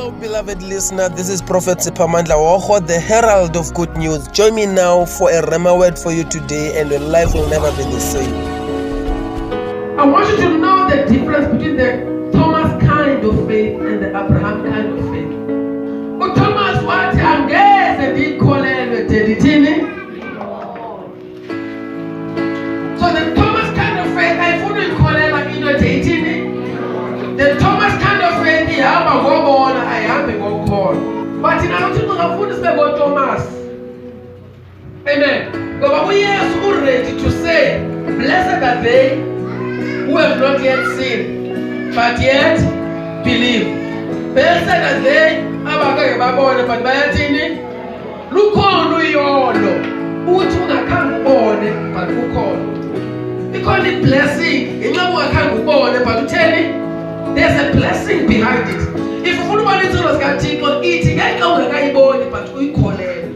Hello, beloved listener. This is Prophet Siphamandla Woho, the herald of good news. Join me now for a Rhema word for you today, and your life will never be the same. I want you to know the difference between the Thomas kind of faith and the Abraham kind of faith. Thomas wathi angeze ndikholelwe de ndithini. So the Thomas kind of faith ayifuni ukukholelwa into de ithini. The Thomas kind of faith ihamba ngobona ayihambi ngokukholwa. But thina uThixo ngafuni sibe ngoThomas. Amen. Ngoba uYesu ready to say, blessed are they who have not yet seen, but yet believe. Blessed are they abakake babone but bayathini. Lukhona uyolo uthi ungakhange ubone but ukhona. Ikhona i-blessing inxa ungakhange ubone but utheni. There's a blessing behind it. If ufuna ubona izinto zikaThixo ithi ngeke ungakayiboni but uyikholele.